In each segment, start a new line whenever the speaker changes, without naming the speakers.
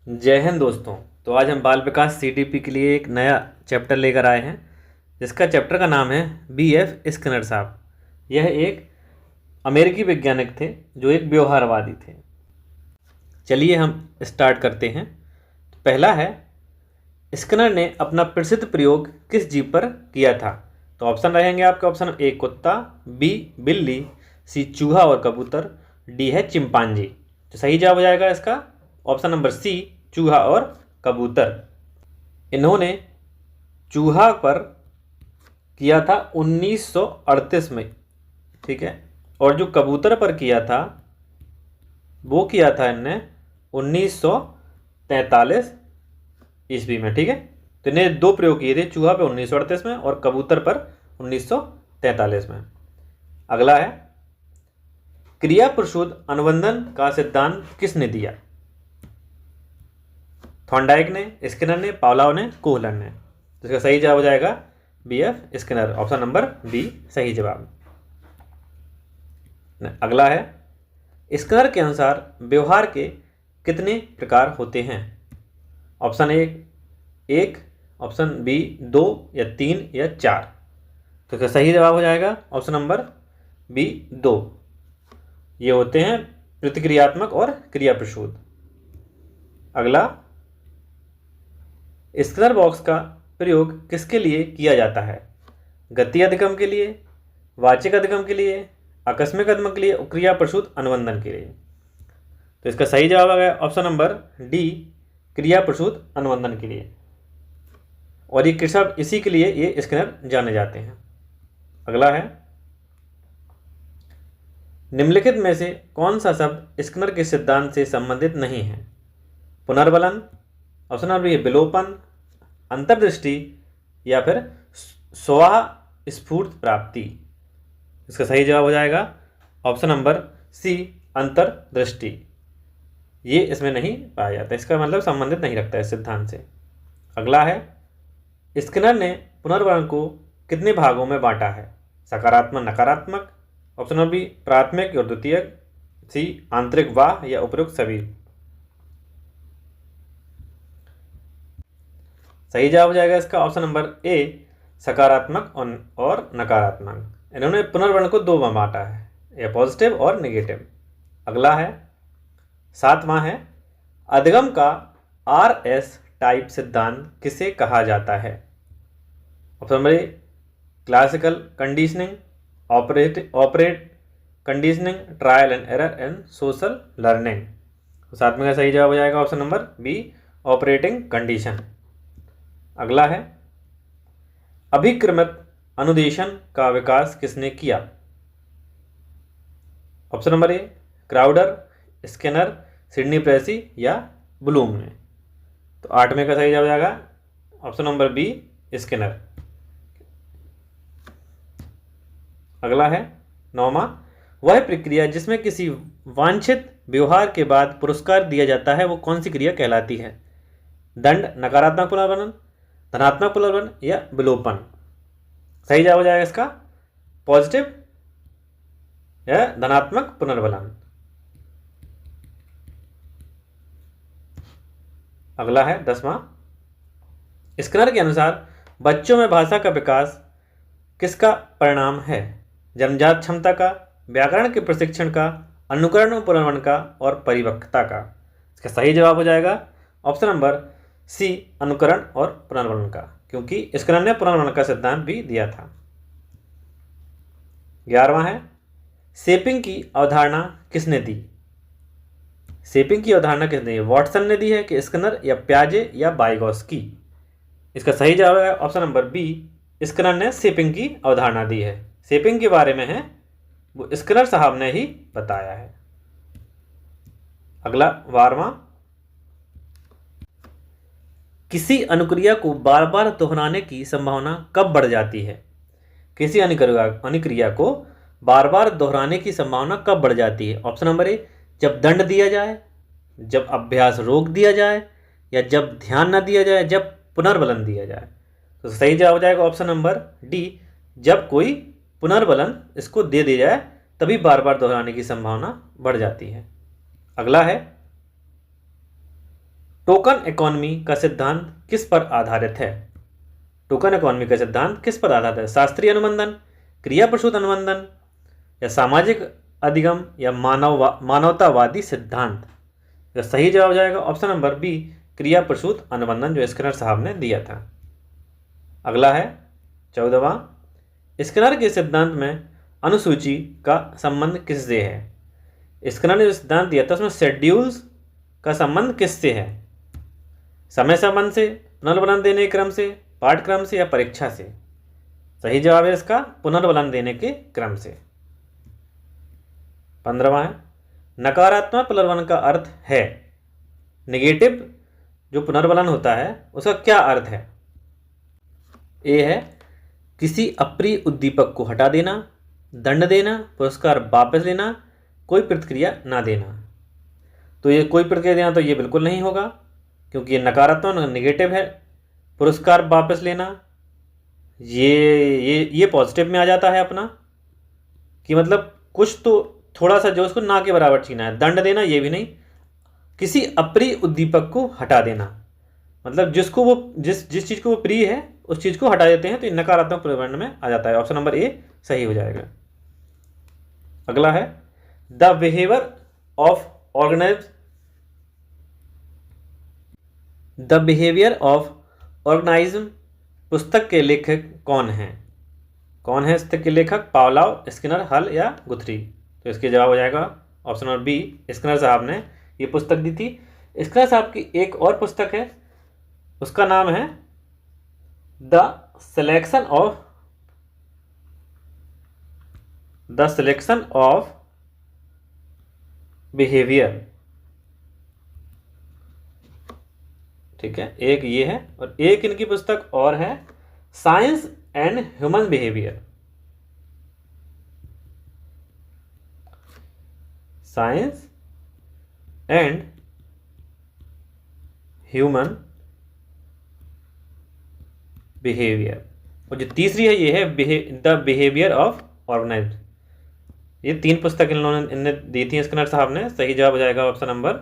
जय हिंद दोस्तों। तो आज हम बाल विकास सीटीपी के लिए एक नया चैप्टर लेकर आए हैं, जिसका चैप्टर का नाम है बीएफ स्किनर साहब। यह एक अमेरिकी वैज्ञानिक थे जो एक व्यवहारवादी थे। चलिए हम स्टार्ट करते हैं। तो पहला है, स्किनर ने अपना प्रसिद्ध प्रयोग किस जीव पर किया था? तो ऑप्शन रहेंगे आपके, ऑप्शन ए कुत्ता, बी बिल्ली, सी चूहा और कबूतर, डी है चिंपांजी। तो सही जवाब हो जाएगा इसका ऑप्शन नंबर सी, चूहा और कबूतर। इन्होंने चूहा पर किया था 1938 में, ठीक है, और जो कबूतर पर किया था वो किया था इनने 1943 ईस्वी में, ठीक है। तो इन्हें दो प्रयोग किए थे, चूहा पे 1938 में और कबूतर पर 1943 में। अगला है, क्रिया प्रसूत अनुबंधन का सिद्धांत किसने दिया? थॉर्नडाइक ने, स्किनर ने, पावलोव ने, कोहलर ने। तो इसका सही जवाब हो जाएगा BF Skinner, option number B सही जवाब। अगला है, स्किनर के अनुसार व्यवहार के कितने प्रकार होते हैं? ऑप्शन ए एक, ऑप्शन बी 2 या 3 या 4। तो इसका सही जवाब हो जाएगा ऑप्शन नंबर बी 2। ये होते हैं प्रतिक्रियात्मक और क्रिया प्रसूत। अगला, स्किनर बॉक्स का प्रयोग किसके लिए किया जाता है? गति अधिगम के लिए, वाचिक अधिगम के लिए, आकस्मिक अधिगम के लिए, क्रिया प्रसूत अनुबंधन के लिए। तो इसका सही जवाब आ गया ऑप्शन नंबर डी, क्रिया प्रसूत अनुबंधन के लिए। और ये सब इसी के लिए ये स्किनर जाने जाते हैं। अगला है, निम्नलिखित में से कौन सा शब्द स्किनर के सिद्धांत से संबंधित नहीं है? पुनर्बलन, ऑप्शन नंबर बी विलोपन, अंतर्दृष्टि या फिर स्वस्फूर्त प्राप्ति। इसका सही जवाब हो जाएगा ऑप्शन नंबर सी, अंतर्दृष्टि। ये इसमें नहीं पाया जाता, इसका मतलब संबंधित नहीं रखता है सिद्धांत से। अगला है, स्किनर ने पुनर्वर्ण को कितने भागों में बांटा है? सकारात्मक, नकारात्मक, ऑप्शन नंबर बी प्राथमिक और द्वितीयक, सी आंतरिक वाह या उपयुक्त सभी। सही जवाब हो जाएगा इसका ऑप्शन नंबर ए, सकारात्मक और नकारात्मक। इन्होंने पुनर्वर्ण को दो में बांटा है, या पॉजिटिव और नेगेटिव। अगला है, 7वां है, अधिगम का आरएस टाइप सिद्धांत किसे कहा जाता है? Option number A classical conditioning, operate conditioning, trial and error and social learning. तो 7वें का सही जवाब हो जाएगा option number B, operating condition. अगला है, अभिक्रमित अनुदेशन का विकास किसने किया? Option number A Crowder, Skinner, Sidney Pressey या ब्लूम ने। तो 8वें का सही जवाब हो जाएगा ऑप्शन नंबर बी, स्किनर। अगला है 9वां, वह प्रक्रिया जिसमें किसी वांछित व्यवहार के बाद पुरस्कार दिया जाता है वो कौन सी क्रिया कहलाती है? दंड, नकारात्मक पुनर्वलन, धनात्मक पुनर्वलन या विलोपन। सही जवाब हो जाएगा इसका पॉजिटिव या धनात्मक पुनर्वलन। अगला है 10वां, स्किनर के अनुसार बच्चों में भाषा का विकास किसका परिणाम है? जन्मजात क्षमता का, व्याकरण के प्रशिक्षण का, अनुकरण और पुनर्वलन का और परिपक्वता का। इसका सही जवाब हो जाएगा ऑप्शन नंबर सी, अनुकरण और पुनर्वलन का, क्योंकि स्किनर ने पुनर्वलन का सिद्धांत भी दिया था। 11वां है, शेपिंग की अवधारणा किसने दी? शेपिंग की अवधारणा किसने दी? वॉटसन ने दी है कि स्किनर या प्याजे या वाइगॉस्की? इसका सही जवाब है ऑप्शन नंबर बी, स्किनर ने शेपिंग की अवधारणा दी है। शेपिंग के बारे में है वो स्किनर साहब ने ही बताया है। अगला 12वां, किसी अनुक्रिया को बार बार दोहराने की संभावना कब बढ़ जाती है? किसी अनुक्रिया को बार बार दोहराने की संभावना कब बढ़ जाती है? ऑप्शन नंबर ए, जब दंड दिया जाए, जब अभ्यास रोक दिया जाए, या जब ध्यान न दिया जाए, जब पुनर्बलन दिया जाए। तो सही जवाब हो जाएगा ऑप्शन नंबर डी, जब कोई पुनर्बलन इसको दे दिया जाए तभी बार बार दोहराने की संभावना बढ़ जाती है। अगला है, टोकन इकोनॉमी का सिद्धांत किस पर आधारित है? टोकन इकोनॉमी का सिद्धांत किस पर आधारित है? शास्त्रीय अनुबंधन, क्रिया प्रसूत अनुबंधन, या सामाजिक अधिगम, या मानवतावादी सिद्धांत? तो सही जवाब हो जाएगा ऑप्शन नंबर बी, क्रिया प्रसूत अनुबंधन, जो स्किनर साहब ने दिया था। अगला है 14वां, स्किनर के सिद्धांत में अनुसूची का संबंध किससे है? स्किनर ने जो सिद्धांत दिया था उसमें शेड्यूल्स का संबंध किससे है? समय संबंध से, पुनर्बलन देने के क्रम से, पाठ्यक्रम से, या परीक्षा से? सही जवाब है इसका पुनर्बलन देने के क्रम से। 15वां है, नकारात्मक पुनर्बलन का अर्थ है? नेगेटिव जो पुनर्बलन होता है उसका क्या अर्थ है? ए है किसी अप्रिय उद्दीपक को हटा देना, दंड देना, पुरस्कार वापस लेना, कोई प्रतिक्रिया ना देना। तो ये कोई प्रतिक्रिया देना तो ये बिल्कुल नहीं होगा, क्योंकि ये नकारात्मक नेगेटिव है। पुरस्कार वापस लेना ये पॉजिटिव में आ जाता है अपना, कि मतलब कुछ तो थोड़ा सा जो उसको ना के बराबर छीना है। दंड देना ये भी नहीं, किसी अप्रिय उद्दीपक को हटा देना, मतलब जिसको वो जिस चीज़ को वो प्रिय है उस चीज़ को हटा देते हैं, तो ये नकारात्मक पुनर्बलन में आ जाता है। ऑप्शन नंबर ए सही हो जाएगा। अगला है द बिहेवियर ऑफ ऑर्गेनाइज्म पुस्तक के लेखक कौन हैं? कौन है पुस्तक के लेखक? पावलोव, स्किनर, हल, या गुथरी? तो इसके जवाब हो जाएगा ऑप्शन नंबर बी, स्किनर साहब ने ये पुस्तक दी थी। स्किनर साहब की एक और पुस्तक है, उसका नाम है द सिलेक्शन ऑफ बिहेवियर। ठीक है, एक ये है और एक इनकी पुस्तक और है science and human behaviour. Science and human behaviour. और जो तीसरी है ये है द बिहेवियर ऑफ ऑर्गेनाइज्ड। ये 3 पुस्तक इन्होंने दी थी स्किनर साहब ने। सही जवाब हो जाएगा ऑप्शन नंबर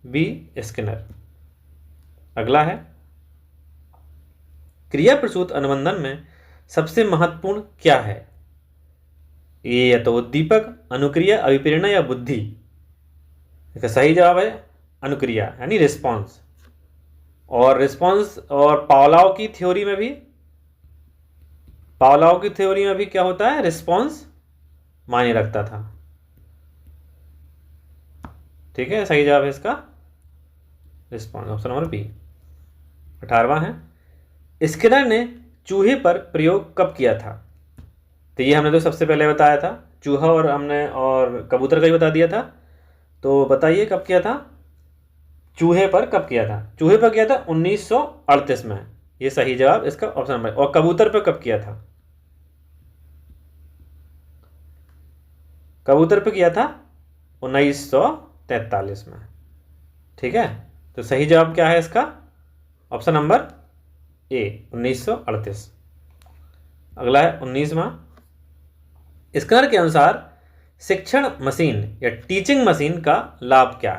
बी, स्किनर। अगला है क्रिया प्रसूत अनुबंधन में सबसे महत्वपूर्ण क्या है? ये या तो उद्दीपक, अनुक्रिया, अभिप्रेरणा, या बुद्धि? इसका सही जवाब है अनुक्रिया, यानी रिस्पॉन्स। और रिस्पॉन्स और पावलोव की थ्योरी में भी क्या होता है? रिस्पॉन्स मायने रखता था। ठीक है, सही जवाब है इसका रिस्पॉन्स, ऑप्शन नंबर बी। 18वां है स्किनर ने चूहे पर प्रयोग कब किया था? तो ये हमने तो सबसे पहले बताया था, चूहा और कबूतर का ही बता दिया था। तो बताइए कब किया था? चूहे पर कब किया था? चूहे पर किया था 1938 में। ये सही जवाब इसका ऑप्शन नंबर। और कबूतर पर कब किया था? कबूतर पर किया था 1943 में। ठीक है, तो सही जवाब क्या है इसका? ऑप्शन नंबर ए, 1938। अगला है 19वां। स्किनर के अनुसार शिक्षण मशीन या टीचिंग मशीन का लाभ क्या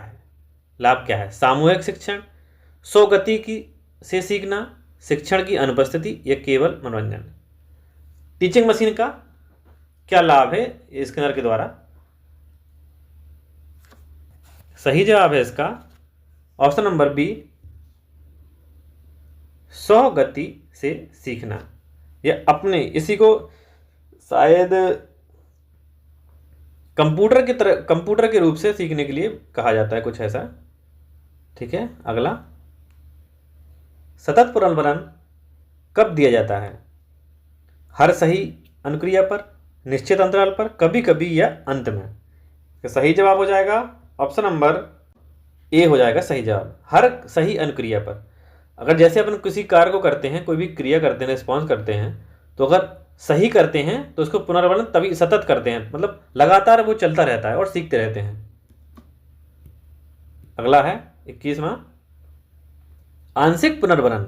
है? सामूहिक शिक्षण, सौ गति से सीखना, शिक्षण की अनुपस्थिति, या केवल मनोरंजन? टीचिंग मशीन का क्या लाभ है स्किनर के द्वारा? सही जवाब है इसका ऑप्शन नंबर बी, 100 गति से सीखना। या अपने इसी को शायद कंप्यूटर के रूप से सीखने के लिए कहा जाता है, कुछ ऐसा। ठीक है, अगला सतत पुनर्बलन कब दिया जाता है? हर सही अनुक्रिया पर, निश्चित अंतराल पर, कभी कभी, या अंत में? तो सही जवाब हो जाएगा ऑप्शन नंबर ए हो जाएगा सही जवाब, हर सही अनुक्रिया पर। अगर जैसे अपन किसी कार्य को करते हैं, कोई भी क्रिया करते हैं, रिस्पॉन्स करते हैं, तो अगर सही करते हैं तो उसको पुनर्बलन तभी सतत करते हैं, मतलब लगातार वो चलता रहता है और सीखते रहते हैं। अगला है 21वां। आंशिक पुनर्बलन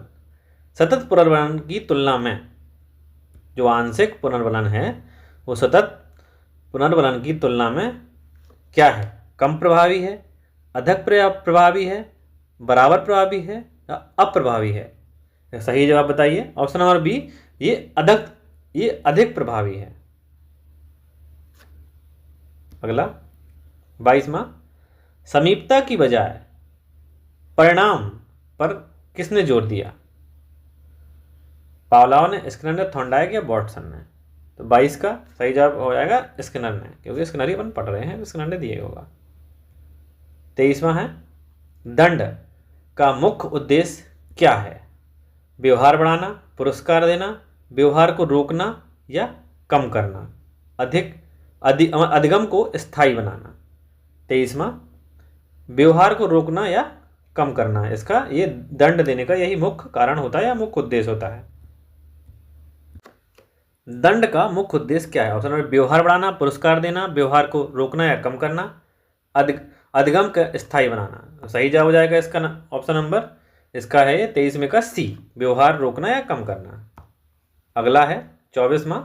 सतत पुनर्बलन की तुलना में, जो आंशिक पुनर्बलन है वो सतत पुनर्बलन की तुलना में क्या है? कम प्रभावी है, अधिक प्रभावी है, बराबर प्रभावी है या अप्रभावी है? सही जवाब बताइए। ऑप्शन नंबर बी, ये अधिक प्रभावी है। अगला 22वां, समीपता की बजाय परिणाम पर किसने जोर दिया? पावलोव ने, स्किनर ने, थॉर्नडाइक या वाटसन ने? तो 22 का सही जवाब हो जाएगा स्किनर ने, क्योंकि स्किनर ही अपन पढ़ रहे हैं, स्किनर ने दिए होगा। 23वां है, दंड का मुख्य उद्देश्य क्या है? व्यवहार बढ़ाना, पुरस्कार देना, व्यवहार को रोकना या कम करना, अधिगम को स्थायी बनाना। 23वां, व्यवहार को रोकना या कम करना, इसका ये दंड देने का यही मुख्य कारण होता है या मुख्य उद्देश्य होता है। दंड का मुख्य उद्देश्य क्या है? ऑप्शन नंबर, व्यवहार बढ़ाना, पुरस्कार देना, व्यवहार को रोकना या कम करना, अधिगम का स्थायी बनाना। सही जवाब हो जाएगा इसका ऑप्शन नंबर, इसका है 23 में का सी, व्यवहार रोकना या कम करना। अगला है 24वां,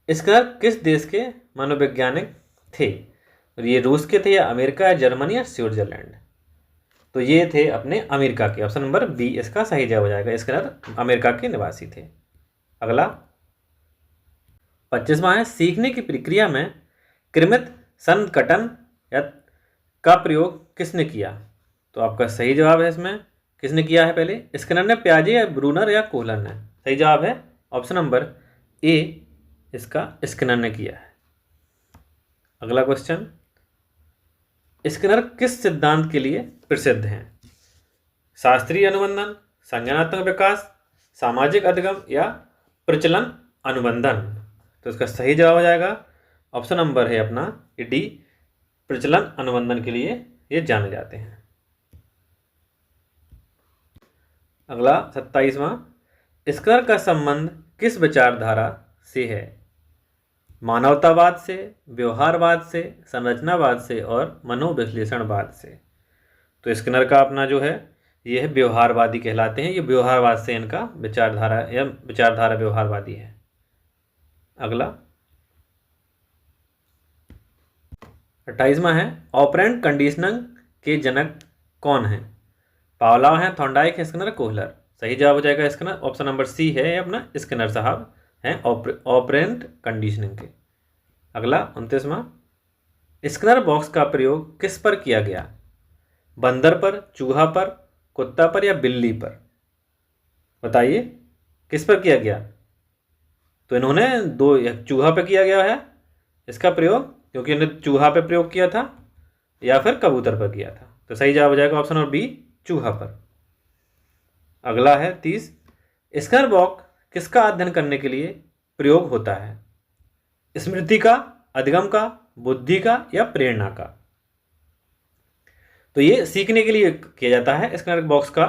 स्किनर किस देश के मनोवैज्ञानिक थे? ये रूस के थे या अमेरिका या जर्मनी या स्विट्जरलैंड? तो ये थे अपने अमेरिका के। ऑप्शन नंबर बी इसका सही जवाब हो जाएगा, स्किनर अमेरिका के निवासी थे। अगला 25वां है, सीखने की प्रक्रिया में कृत्रिम संघटन का प्रयोग किसने किया? तो आपका सही जवाब है इसमें, किसने किया है? पहले स्किनर ने, पियाजे या ब्रूनर या कोहलर ने? सही जवाब है ऑप्शन नंबर ए, इसका स्किनर ने किया है। अगला क्वेश्चन, स्किनर किस सिद्धांत के लिए प्रसिद्ध हैं? शास्त्रीय अनुबंधन, संज्ञानात्मक विकास, सामाजिक अधिगम या प्रचलन अनुबंधन? तो इसका सही जवाब हो जाएगा ऑप्शन नंबर है अपना डी, प्रचलन अनुबंधन के लिए ये जाने जाते हैं। अगला 27वां, स्किनर का संबंध किस विचारधारा से है? मानवतावाद से, व्यवहारवाद से, संरचनावाद से और मनोविश्लेषणवाद से? तो स्किनर का अपना जो है ये है व्यवहारवादी कहलाते हैं, ये व्यवहारवाद से इनका विचारधारा व्यवहारवादी है। अगला 28वां है, ऑपरेंट कंडीशनिंग के जनक कौन है? पावलोव हैं, थॉर्नडाइक है, स्किनर, कोहलर? सही जवाब हो जाएगा स्किनर, ऑप्शन नंबर सी है अपना स्किनर साहब हैं ऑपरेंट कंडीशनिंग के। अगला 29वां, स्किनर बॉक्स का प्रयोग किस पर किया गया? बंदर पर, चूहा पर, कुत्ता पर या बिल्ली पर? बताइए किस पर किया गया? तो इन्होंने चूहा पे किया गया है इसका प्रयोग, क्योंकि इन्होंने चूहा पे प्रयोग किया था, या फिर कबूतर पर किया था। तो सही जवाब हो जाएगा ऑप्शन नंबर बी, चूहा पर। अगला है 30, स्किनर बॉक्स किसका अध्ययन करने के लिए प्रयोग होता है? स्मृति का, अधिगम का, बुद्धि का या प्रेरणा का? तो ये सीखने के लिए किया जाता है स्किनर बॉक्स का,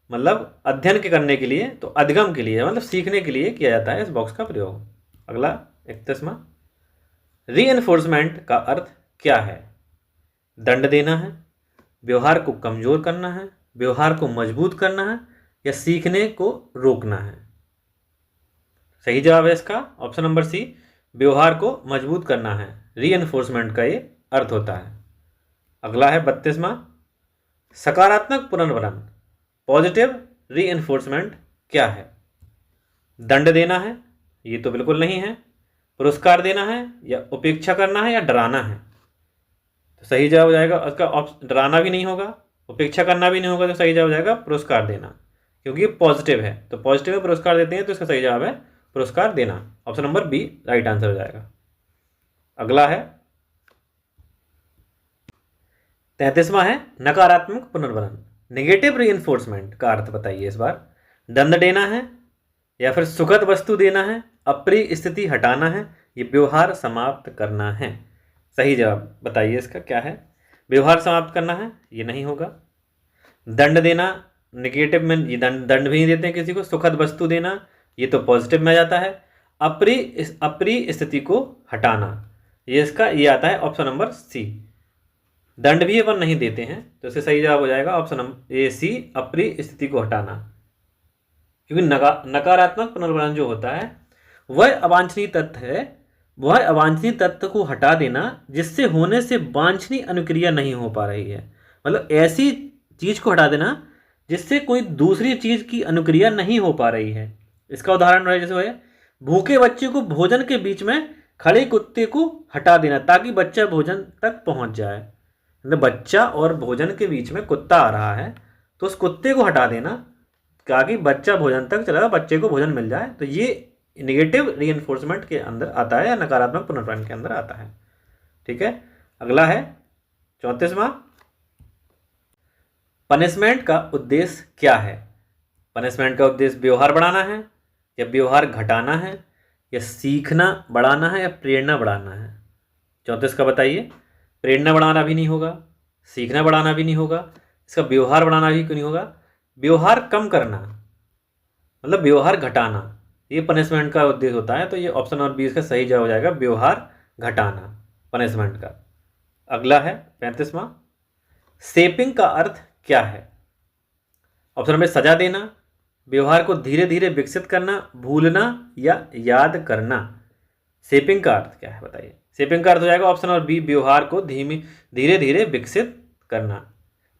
मतलब अध्ययन के करने के लिए, तो अधिगम के लिए मतलब सीखने के लिए किया जाता है इस बॉक्स का प्रयोग। अगला 31वां, रीइंफोर्समेंट का अर्थ क्या है? दंड देना है, व्यवहार को कमजोर करना है, व्यवहार को मजबूत करना है या सीखने को रोकना है? सही जवाब है इसका ऑप्शन नंबर सी, व्यवहार को मजबूत करना है, रीइंफोर्समेंट का ये अर्थ होता है। अगला है 32वां, सकारात्मक पुनर्वलन, पॉजिटिव रीइंफोर्समेंट क्या है? दंड देना है, ये तो बिल्कुल नहीं है, पुरस्कार देना है या उपेक्षा करना है या डराना है? तो सही जवाब हो जाएगा उसका ऑप्शन, डराना भी नहीं होगा, उपेक्षा करना भी नहीं होगा, तो सही जवाब हो जाएगा पुरस्कार देना, क्योंकि पॉजिटिव है, तो पॉजिटिव में पुरस्कार देते हैं, तो इसका सही जवाब है पुरस्कार देना, option number B right answer हो जाएगा। अगला है 33वां है, नकारात्मक पुनर्वलन, नेगेटिव रीइंफोर्समेंट का अर्थ बताइए इस बार। दंड देना है या फिर सुखद वस्तु देना है, अप्रिय स्थिति हटाना है, ये व्यवहार समाप्त करना है? सही जवाब बताइए इसका क्या है? व्यवहार समाप्त करना है, ये नहीं होगा। दंड देना नेगेटिव में, ये दंड भी नहीं देते हैं किसी को। सुखद वस्तु देना, ये तो पॉजिटिव में आ जाता है। अप्रिय स्थिति को हटाना, ये इसका ये आता है ऑप्शन नंबर सी। दंड भी अपन नहीं देते हैं, तो इसका सही जवाब हो जाएगा ऑप्शन नंबर ए सी, अप्रिय स्थिति को हटाना, क्योंकि नकारात्मक पुनर्वलन जो होता है वह अवांछनीय तत्व है, वह अवांछनीय तत्व को हटा देना जिससे होने से वांछनीय अनुक्रिया नहीं हो पा रही है। मतलब ऐसी चीज़ को हटा देना जिससे कोई दूसरी चीज़ की अनुक्रिया नहीं हो पा रही है। इसका उदाहरण है जैसे है भूखे बच्चे को भोजन के बीच में खड़े कुत्ते को हटा देना ताकि बच्चा भोजन तक पहुंच जाए। मतलब बच्चा और भोजन के बीच में कुत्ता आ रहा है तो उस कुत्ते को हटा देना ताकि बच्चा भोजन तक चला जाए, बच्चे को भोजन मिल जाए। तो ये निगेटिव रीइंफोर्समेंट के अंदर आता है या नकारात्मक पुनर्वर्ण के अंदर आता है। ठीक है, अगला है 34वां, पनिशमेंट का उद्देश्य क्या है। पनिशमेंट का उद्देश्य व्यवहार बढ़ाना है या व्यवहार घटाना है या सीखना बढ़ाना है या प्रेरणा बढ़ाना है। 34 का बताइए। प्रेरणा बढ़ाना भी नहीं होगा, सीखना बढ़ाना भी नहीं होगा, इसका व्यवहार बढ़ाना भी नहीं होगा। व्यवहार कम करना मतलब व्यवहार घटाना, ये पनिशमेंट का उद्देश्य होता है। तो ये ऑप्शन और बी इसका सही जवाब हो जाएगा, व्यवहार घटाना पनिशमेंट का। अगला है 35वां, शेपिंग का अर्थ क्या है। ऑप्शन नंबर सजा देना, व्यवहार को धीरे धीरे विकसित करना, भूलना या याद करना। शेपिंग का अर्थ क्या है बताइए। शेपिंग का अर्थ हो जाएगा ऑप्शन और बी, व्यवहार को धीरे धीरे विकसित करना।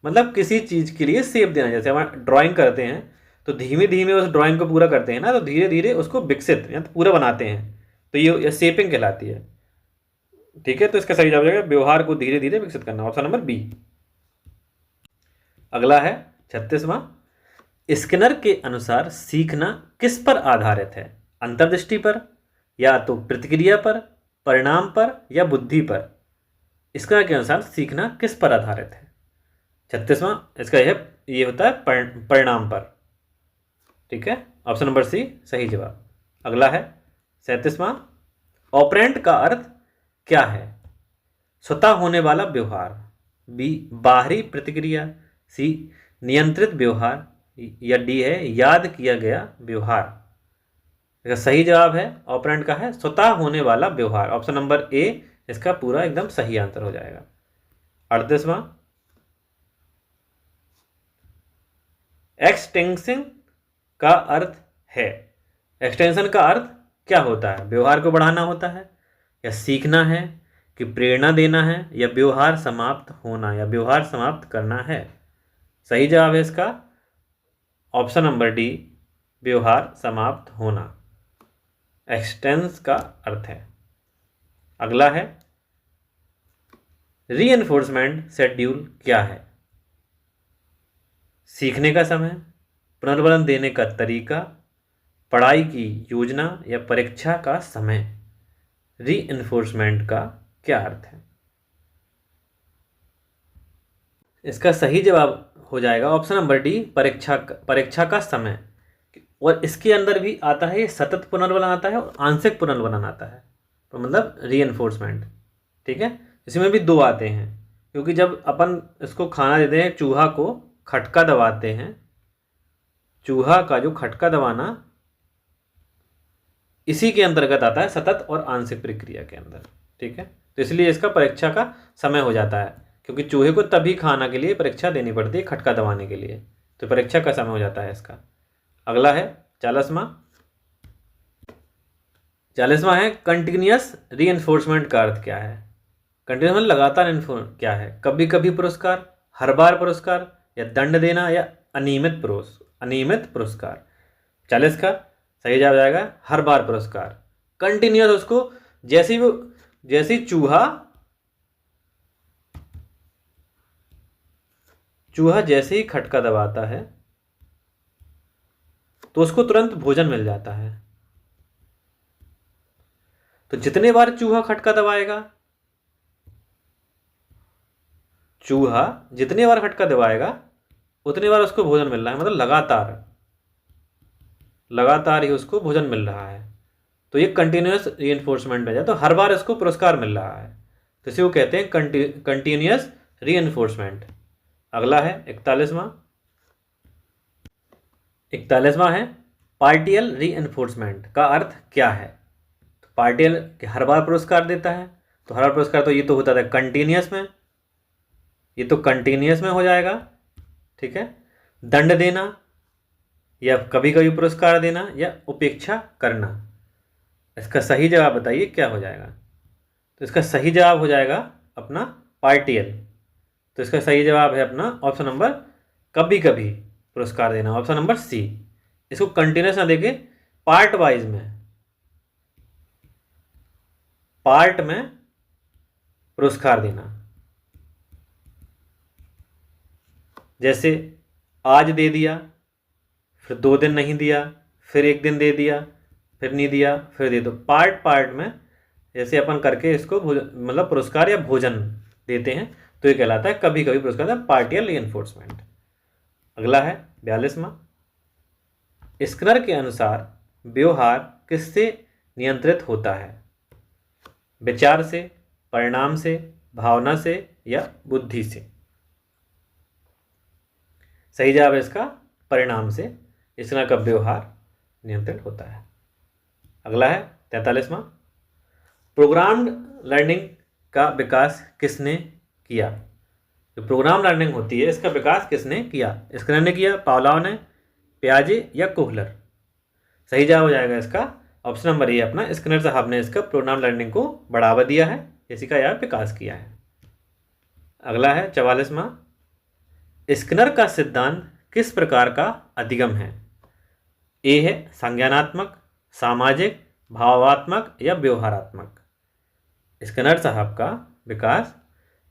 मतलब किसी चीज़ के लिए शेप देना। जैसे हम ड्राइंग करते हैं तो धीमे धीमे उस ड्राइंग को पूरा करते हैं ना, तो धीरे धीरे उसको विकसित या तो पूरा बनाते हैं, तो ये शेपिंग कहलाती है। ठीक है, तो इसका सही जवाब हो जाएगा व्यवहार को धीरे धीरे विकसित करना, ऑप्शन नंबर बी। अगला है 36वां, स्किनर के अनुसार सीखना किस पर आधारित है। अंतर्दृष्टि पर, या तो प्रतिक्रिया पर, परिणाम पर या बुद्धि पर। स्किनर के अनुसार सीखना किस पर आधारित है। 36वां इसका ये होता है परिणाम पर। ठीक है, ऑप्शन नंबर सी सही जवाब। अगला है 37वां, ऑपरेंट का अर्थ क्या है। स्वतः होने वाला व्यवहार, बी बाहरी प्रतिक्रिया, सी नियंत्रित व्यवहार या डी है याद किया गया व्यवहार। इसका सही जवाब है ऑपरेंट का है स्वतः होने वाला व्यवहार, ऑप्शन नंबर ए इसका पूरा एकदम सही आंसर हो जाएगा। 38वां, एक्सटेंशन का अर्थ है। एक्सटेंशन का अर्थ क्या होता है। व्यवहार को बढ़ाना होता है या सीखना है कि प्रेरणा देना है या व्यवहार समाप्त होना या व्यवहार समाप्त करना है। सही जवाब है इसका ऑप्शन नंबर डी, व्यवहार समाप्त होना एक्सटेंस का अर्थ है। अगला है रीइंफोर्समेंट शेड्यूल क्या है। सीखने का समय, पुनर्बलन देने का तरीका, पढ़ाई की योजना या परीक्षा का समय। रीइंफोर्समेंट का क्या अर्थ है। इसका सही जवाब हो जाएगा ऑप्शन नंबर डी, परीक्षा का समय। और इसके अंदर भी आता है ये सतत पुनर्बलन आता है और आंशिक पुनर्बलन आता है, तो मतलब रीइंफोर्समेंट। ठीक है, इसमें भी दो आते हैं, क्योंकि जब अपन इसको खाना देते हैं, चूहा को खटका दबाते हैं, चूहा का जो खटका दबाना इसी के अंतर्गत आता है सतत और आंशिक प्रक्रिया के अंदर। ठीक है, तो इसलिए इसका परीक्षा का समय हो जाता है, क्योंकि चूहे को तभी खाना के लिए परीक्षा देनी पड़ती है खटका दबाने के लिए, तो परीक्षा का समय हो जाता है इसका। अगला है 40वां है कंटिन्यूअस रीइंफोर्समेंट का अर्थ क्या है। कंटिन्यूअस मतलब लगातार क्या है। कभी कभी पुरस्कार, हर बार पुरस्कार या दंड देना या अनियमित पुरस्कार। 40 का सही जवाब जाएगा हर बार पुरस्कार। कंटिन्यूअस उसको जैसे चूहा जैसे ही खटका दबाता है तो उसको तुरंत भोजन मिल जाता है। तो जितने बार चूहा खटका दबाएगा, उतने बार उसको भोजन मिल रहा है, मतलब लगातार ही उसको भोजन मिल रहा है। तो ये कंटिन्यूअस रीइंफोर्समेंट में जाए, तो हर बार इसको पुरस्कार मिल रहा है, तो इसे वो कहते हैं कंटिन्यूअस रीइंफोर्समेंट। अगला है 41वां है पार्टियल रीइंफोर्समेंट का अर्थ क्या है। तो पार्टियल हर बार पुरस्कार देता है, तो हर बार पुरस्कार तो ये तो होता था कंटिन्यूअस में, ये तो कंटिन्यूअस में हो जाएगा। ठीक है, दंड देना या कभी कभी पुरस्कार देना या उपेक्षा करना। इसका सही जवाब बताइए क्या हो जाएगा। तो इसका सही जवाब हो जाएगा अपना पार्टियल। तो इसका सही जवाब है अपना ऑप्शन नंबर कभी कभी पुरस्कार देना, ऑप्शन नंबर सी। इसको कंटिन्यूस ना देके पार्ट वाइज में, पार्ट में पुरस्कार देना। जैसे आज दे दिया, फिर 2 दिन नहीं दिया, फिर 1 दिन दे दिया, फिर नहीं दिया, फिर दे दो। पार्ट पार्ट में जैसे अपन करके इसको मतलब पुरस्कार या भोजन देते हैं, तो ये कहलाता है कभी कभी पुरस्कार, पार्टियल रीइंफोर्समेंट। अगला है 42वां। स्किनर के अनुसार व्यवहार किससे नियंत्रित होता है? विचार से, परिणाम से, भावना से या बुद्धि से? सही जवाब है इसका परिणाम से स्किनर का व्यवहार नियंत्रित होता है। अगला है 43वां। प्रोग्राम्ड लर्निंग का विकास किसने किया? जो प्रोग्राम लर्निंग होती है इसका विकास किसने किया? स्किनर ने किया, पावलोव ने, पियाजे या कोहलर? सही जवाब हो जाएगा इसका ऑप्शन नंबर ए अपना, स्किनर साहब ने इसका प्रोग्राम लर्निंग को बढ़ावा दिया है, इसी का यह विकास किया है। अगला है 44वां। स्किनर का सिद्धांत किस प्रकार का अधिगम है? ए है संज्ञानात्मक, सामाजिक, भावात्मक या व्यवहारात्मक? स्किनर साहब का विकास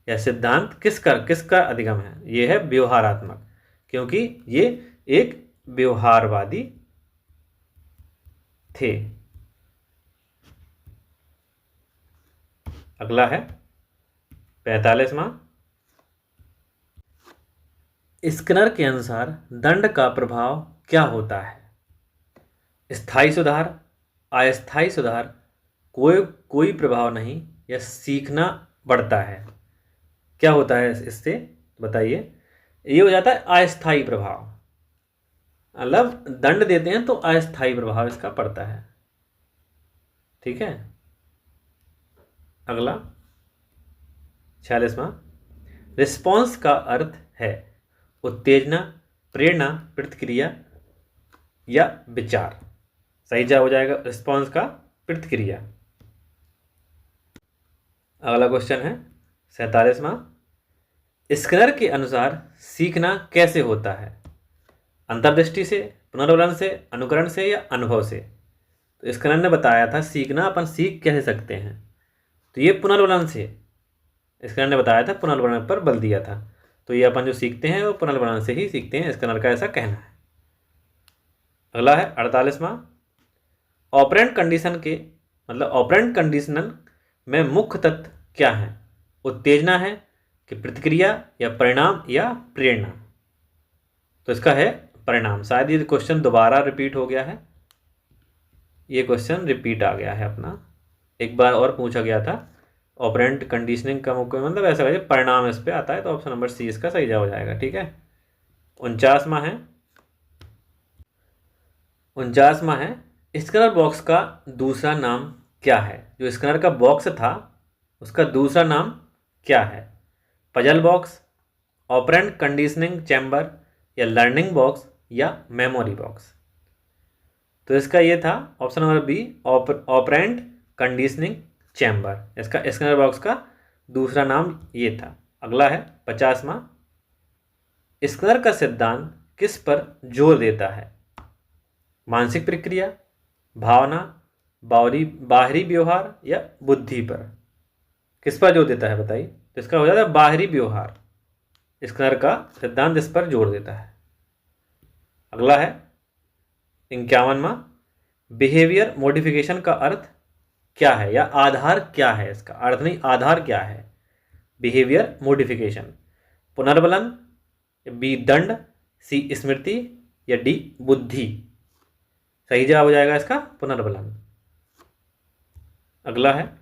या सिद्धांत किसका अधिगम है? ये है व्यवहारात्मक, क्योंकि ये एक व्यवहारवादी थे। अगला है 45वां। स्किनर के अनुसार दंड का प्रभाव क्या होता है? स्थायी सुधार, अस्थायी सुधार, कोई प्रभाव नहीं या सीखना बढ़ता है? क्या होता है इससे बताइए? ये हो जाता है अस्थायी प्रभाव, मतलब दंड देते हैं तो अस्थायी प्रभाव इसका पड़ता है। ठीक है। अगला 46वां। रिस्पॉन्स का अर्थ है उत्तेजना, प्रेरणा, प्रतिक्रिया या विचार? सही जवाब हो जाएगा रिस्पॉन्स का प्रतिक्रिया। अगला क्वेश्चन है 47वां। स्किनर के अनुसार सीखना कैसे होता है? अंतर्दृष्टि से, पुनर्वलन से, अनुकरण से या अनुभव से? तो स्किनर ने बताया था सीखना अपन सीख कैसे सकते हैं, तो ये पुनर्वलन से, स्किनर ने बताया था, पुनर्वलन पर बल दिया था, तो ये अपन जो सीखते हैं वो पुनर्वलन से ही सीखते हैं, स्किनर का ऐसा कहना है। अगला है 48वां। ऑपरेंट कंडीशन के मतलब ऑपरेंट कंडीशनल में मुख्य तत्व क्या है? उत्तेजना है कि प्रतिक्रिया या परिणाम या प्रेरणा? तो इसका है परिणाम। शायद ये क्वेश्चन दोबारा रिपीट हो गया है, ये क्वेश्चन रिपीट आ गया है अपना, एक बार और पूछा गया था। ऑपरेंट कंडीशनिंग का मुख्य मतलब ऐसा है परिणाम इस पे आता है, तो ऑप्शन नंबर सी इसका सही जवाब हो जाएगा। ठीक है। 49वां है। 49वां है। स्किनर बॉक्स का दूसरा नाम क्या है? जो स्किनर का बॉक्स था उसका दूसरा नाम क्या है? Puzzle box, operant conditioning chamber या लर्निंग बॉक्स या मेमोरी बॉक्स? तो इसका ये था option number B, operant conditioning chamber. इसका स्किनर बॉक्स का दूसरा नाम ये था। अगला है 50वां। स्किनर का सिद्धांत किस पर जोर देता है? मानसिक प्रक्रिया, भावना, बाहरी व्यवहार या बुद्धि पर? किस पर जोर देता है बताइए? तो इसका हो जाता है बाहरी व्यवहार। स्किनर का सिद्धांत इस पर जोर देता है। अगला है 51वां। बिहेवियर मॉडिफिकेशन का अर्थ क्या है या आधार क्या है? इसका अर्थ नहीं, आधार क्या है? बिहेवियर मॉडिफिकेशन, पुनर्बलन, बी दंड, सी स्मृति या डी बुद्धि? सही जवाब हो जाएगा इसका पुनर्बलन। अगला है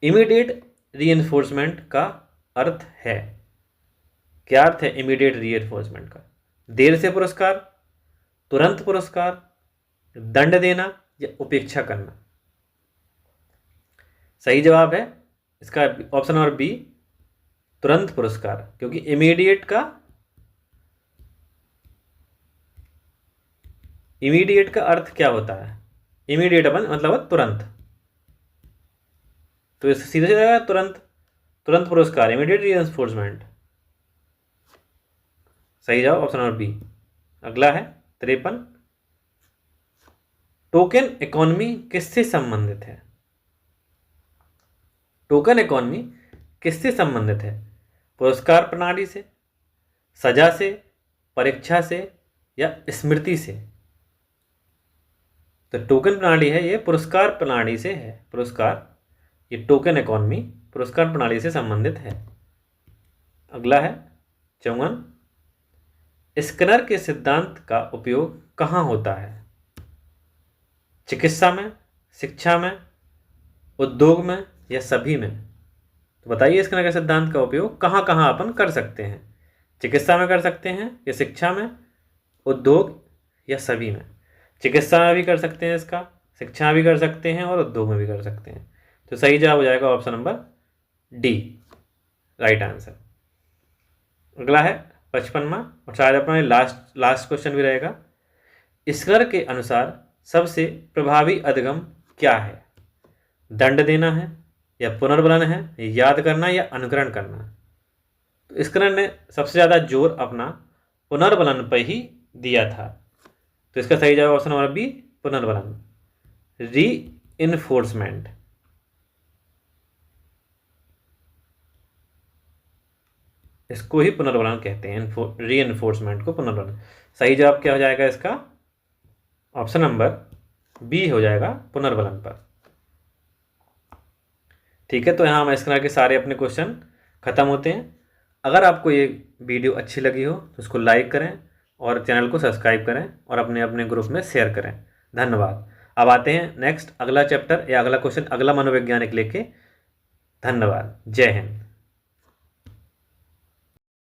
इमीडिएट रीइंफोर्समेंट का अर्थ है? क्या अर्थ है इमीडिएट रीइंफोर्समेंट का? देर से पुरस्कार, तुरंत पुरस्कार, दंड देना या उपेक्षा करना? सही जवाब है इसका ऑप्शन नंबर बी, तुरंत पुरस्कार, क्योंकि इमीडिएट का अर्थ क्या होता है? इमीडिएट अपन मतलब तुरंत, तो इससे सीधे जाएगा तुरंत पुरस्कार, इमीडिएट रीइंफोर्समेंट। सही जवाब ऑप्शन नंबर बी। अगला है 53, टोकन इकोनॉमी किससे संबंधित है? टोकन इकोनॉमी किससे संबंधित है? पुरस्कार प्रणाली से, सजा से, परीक्षा से या स्मृति से? तो टोकन प्रणाली है ये पुरस्कार प्रणाली से है। पुरस्कार, ये टोकन इकोनॉमी पुरस्कार प्रणाली से संबंधित है। अगला है 54, स्किनर के सिद्धांत का उपयोग कहाँ होता है? चिकित्सा में, शिक्षा में, उद्योग में या सभी में? तो बताइए स्किनर के सिद्धांत का उपयोग कहाँ कहाँ अपन कर सकते हैं? चिकित्सा में कर सकते हैं या शिक्षा में, उद्योग या सभी में? चिकित्सा में भी कर सकते हैं इसका, शिक्षा में भी कर सकते हैं और उद्योग में भी कर सकते हैं। तो सही जवाब हो जाएगा option number D, right answer. अगला है 55वां और शायद अपना लास्ट क्वेश्चन भी रहेगा। स्किनर के अनुसार सबसे प्रभावी अधिगम क्या है? दंड देना है या पुनर्बलन है, याद करना या अनुकरण करना? तो स्किनर ने सबसे ज़्यादा जोर अपना पुनर्बलन पर ही दिया था। तो इसका सही जवाब ऑप्शन नंबर बी, पुनर्बलन, रीइंफोर्समेंट। इसको ही पुनर्बलन कहते हैं, रीइंफोर्समेंट को पुनर्बलन। सही जवाब क्या हो जाएगा इसका? ऑप्शन नंबर बी हो जाएगा, पुनर्बलन पर। ठीक है, तो यहाँ हम स्किनर के सारे अपने क्वेश्चन खत्म होते हैं। अगर आपको ये वीडियो अच्छी लगी हो तो उसको लाइक करें और चैनल को सब्सक्राइब करें और अपने अपने ग्रुप में शेयर करें। धन्यवाद। अब आते हैं नेक्स्ट अगला चैप्टर या अगला क्वेश्चन, अगला मनोवैज्ञानिक लेके। धन्यवाद। जय हिंद।